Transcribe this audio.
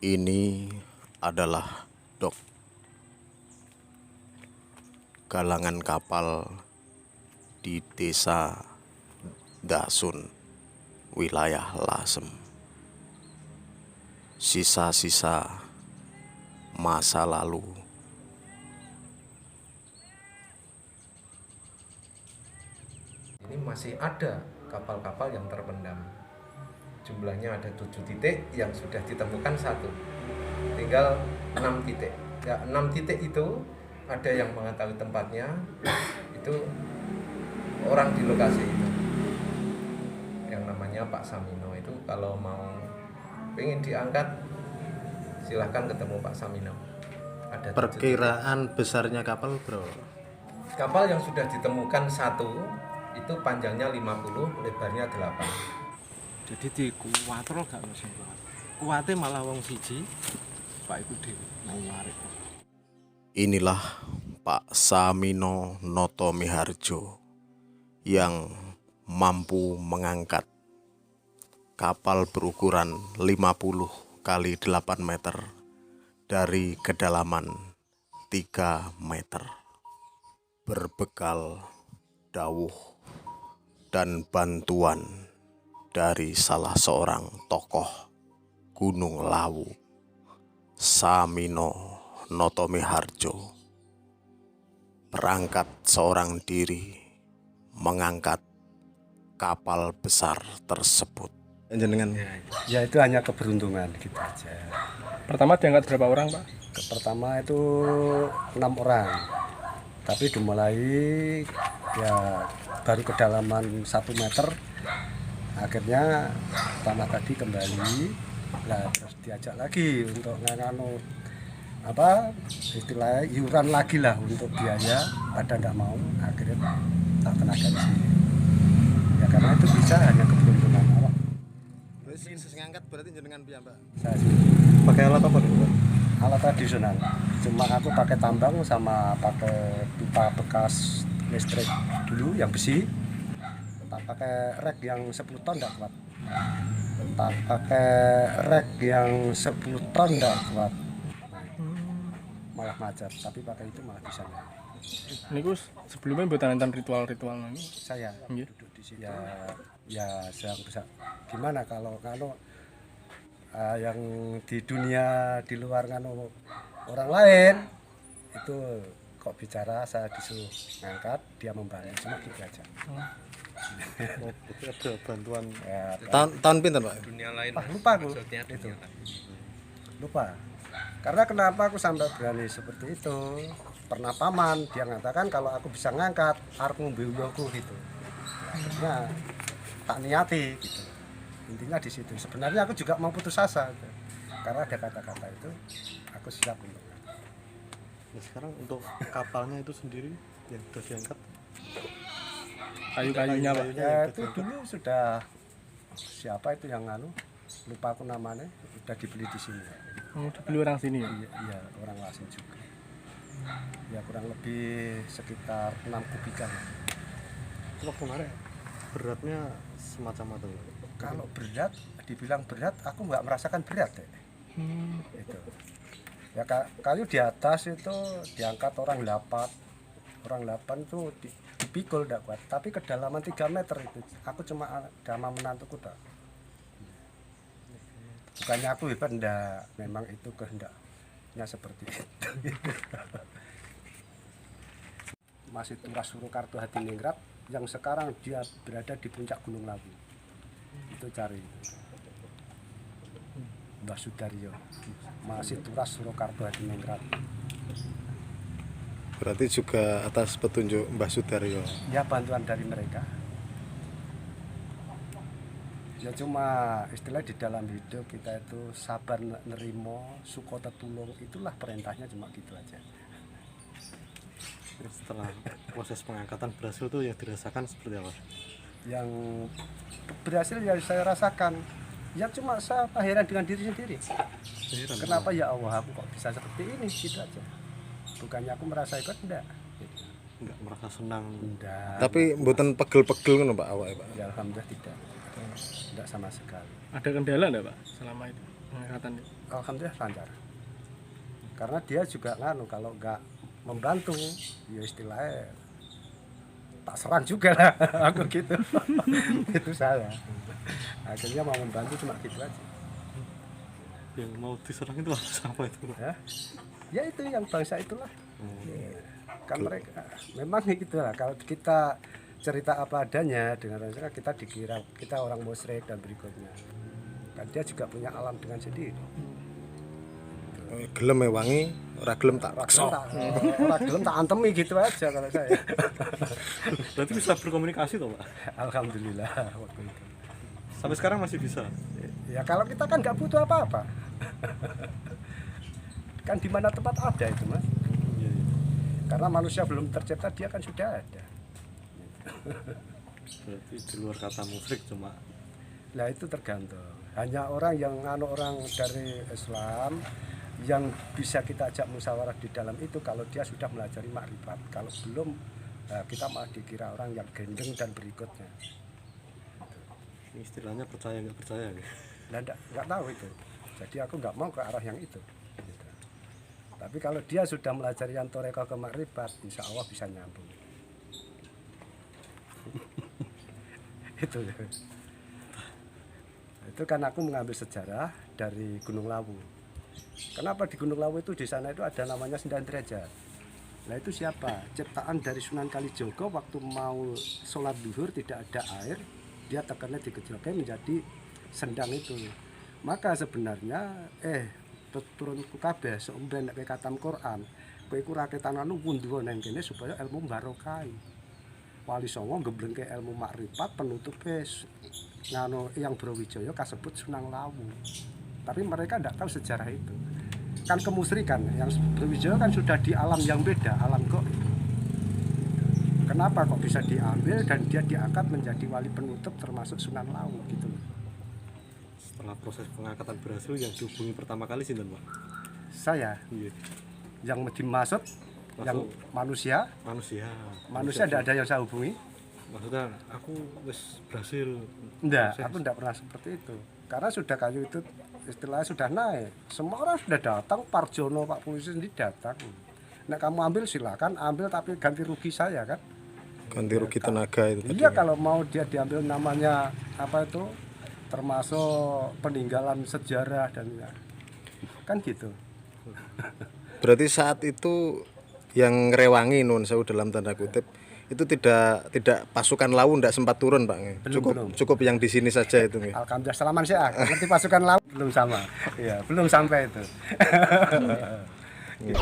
Ini adalah dok galangan kapal di desa Dasun, wilayah Lasem. Sisa-sisa masa lalu. Ini masih ada kapal-kapal yang terpendam. Jumlahnya ada 7 titik yang sudah ditemukan satu. Tinggal 6 titik. Ya, 6 titik itu ada yang mengetahui tempatnya. Itu orang di lokasi itu. Yang namanya Pak Samino itu kalau mau pengen diangkat silahkan ketemu Pak Samino. Ada 7 Perkiraan besarnya kapal bro? kapal yang sudah ditemukan satu itu panjangnya 50, lebarnya 8. Jadi di kuwater gak mesin kuat. Kuwate malah wong siji, Pak iku dhewe nang warik. Inilah Pak Samino Noto Miharjo yang mampu mengangkat kapal berukuran 50 kali 8 meter dari kedalaman 3 meter. Berbekal dawuh dan bantuan dari salah seorang tokoh Gunung Lawu, Samino Noto Miharjo, berangkat seorang diri mengangkat kapal besar tersebut. Ya itu hanya keberuntungan gitu aja. Pertama diangkat berapa orang, Pak? Pertama itu 6 orang, tapi dimulai ya baru kedalaman 1 meter. Akhirnya tanah tadi kembali, lah terus diajak lagi untuk nganu apa istilahnya iuran lagi lah untuk biaya, pada nggak mau, akhirnya tak tenaga di sini. Ya karena itu bisa hanya keberuntungan awak. Ngangkat berarti jenengan piyambak. Saya Pakai alat apa dulu? alat tradisional, cuma aku pakai tambang sama pakai pipa bekas listrik dulu yang besi. Tak pakai rek yang 10 ton enggak kuat. Tak pakai rek yang 10 ton enggak kuat. Malah macet, tapi pakai itu malah bisa. Niku sebelumnya mboten enten ritual-ritual niku. Saya Nggih. duduk di situ ya saya bisa. Gimana kalau yang di dunia di luar orang lain itu kok bicara saya disuruh ngangkat, dia membantu, cuma gitu aja. Ada bantuan. Ya, Tahun pinten Pak? Dunia lain. lupa aku itu. Lupa. Karena kenapa aku sampai berani seperti itu? Pernah paman dia mengatakan kalau aku bisa ngangkat arep ngombe-ngombeku gitu. Akhirnya tak niati gitu. Intinya di situ. Sebenarnya aku juga mau putus asa gitu. Karena ada kata-kata itu aku siap untuk. Nah, sekarang untuk kapalnya itu sendiri yang sudah diangkat, Kayu-kayunya, Pak. Ya itu dulu sudah siapa itu yang lupa aku namanya, udah dibeli di sini. Dibeli orang sini ya. Iya, orang Lasem juga. Ya kurang lebih sekitar 6 kubikan. itu waktu kemarin beratnya semacam apa? Kalau berat, dibilang berat, aku nggak merasakan berat deh. Itu. Ya kayu di atas itu diangkat orang 8 itu dipikul enggak kuat, tapi kedalaman 3 meter itu aku cuma sama menantuku dah. Bukannya aku hebat, enggak, memang itu kehendaknya seperti itu. Masih Turas Surakarta Hadiningrat yang sekarang dia berada di puncak Gunung Lawu. Itu cari Mbah Sudaryo, masih Turas Surakarta Hadiningrat. Berarti juga atas petunjuk Mbah Sudaryo. Ya bantuan dari mereka. Ya cuma istilah di dalam hidup kita itu sabar nerimo, suko tetulung, itulah perintahnya, cuma gitu aja. Setelah proses pengangkatan berhasil tuh yang dirasakan seperti apa? Yang berhasil ya saya rasakan, ya cuma saya heran dengan diri sendiri. Kenapa ya Allah aku kok bisa seperti ini, gitu aja. Bukannya aku merasa hebat, enggak. Enggak merasa senang. Enggak. Tapi mboten pegel-pegel ngono Pak awake Pak. Ya alhamdulillah tidak. Tidak sama sekali. Ada kendala enggak Pak selama itu pengangkatan itu? Alhamdulillah lancar. Karena dia juga nganu kalau nggak membantu, ya istilahnya tak serang juga lah, aku gitu. Itu saya. Akhirnya mau membantu cuma gitu aja. Yang mau diserang itu apa itu? Ya itu yang bangsa itulah. Ya, kan mereka memang gitu lah. Kalau kita cerita apa adanya dengan mereka, kita dikira kita orang musyrik dan berikutnya. Kan dia juga punya alam dengan sendiri. Gelem wangi, ora gelem tak paksa. Orang gelem tak antemi gitu aja kalau saya. Berarti bisa berkomunikasi toh Pak? Alhamdulillah waktu itu. Sampai sekarang masih bisa? Ya kalau kita kan nggak butuh apa-apa. Kan di mana tempat ada itu Mas. Iya, iya. Karena manusia belum tercipta, dia kan sudah ada. Berarti di luar kata musyrik cuma Nah itu tergantung. Hanya orang yang orang dari Islam yang bisa kita ajak musyawarah di dalam itu kalau dia sudah melajari makrifat. Kalau belum kita malah dikira orang yang gendeng dan berikutnya. ini istilahnya percaya nggak percaya gitu. Nah nggak tahu itu. Jadi aku nggak mau ke arah yang itu. Gitu. Tapi kalau dia sudah melajari yang toreko ke makrifat, insya Allah bisa nyambung. Itu. Itu kan aku mengambil sejarah dari Gunung Lawu. Kenapa di Gunung Lawu itu di sana itu ada namanya Sendang Derajat. Nah itu siapa? Ciptaan dari Sunan Kalijogo waktu mau sholat duhur tidak ada air, dia tekannya dikecilkan menjadi sendang itu. Maka sebenarnya turun ku kabeh seumben nek katam Quran, kowe iku raketan anu wunduh nang kene supaya ilmu barokai. Wali Songo ngeblengke ilmu makrifat penutupe ngano yang Brawijaya kasebut Sunan Lawu. Tapi mereka tidak tahu sejarah itu. Kan kemusyrikan, yang Brawijaya kan sudah di alam yang beda, alam kok. Kenapa kok bisa diambil dan dia diangkat menjadi wali penutup termasuk Sunan Lawu gitu. Setelah proses pengangkatan berhasil yang dihubungi pertama kali sinten Pak? Saya Iya. yang dimaksud yang manusia tidak ada yang saya hubungi. Maksudnya aku wis berhasil. Enggak, proses. aku enggak pernah seperti itu. Karena sudah kayu itu istilahnya sudah naik. Semua orang sudah datang, Parjono, Pak Polisi sendiri datang. Nek kamu ambil silakan ambil tapi ganti rugi saya kan. Ganti rugi tenaga itu tadi. Iya kalau mau dia diambil namanya apa itu termasuk peninggalan sejarah dan ya. Kan gitu. Berarti saat itu yang ngerewangi nun sewu dalam tanda kutip itu tidak pasukan Lawu tidak sempat turun Pak. Cukup yang di sini saja itu nggih. Alhamdulillah selaman sih ngerti pasukan laut belum sama. Iya, belum sampai itu. Gitu.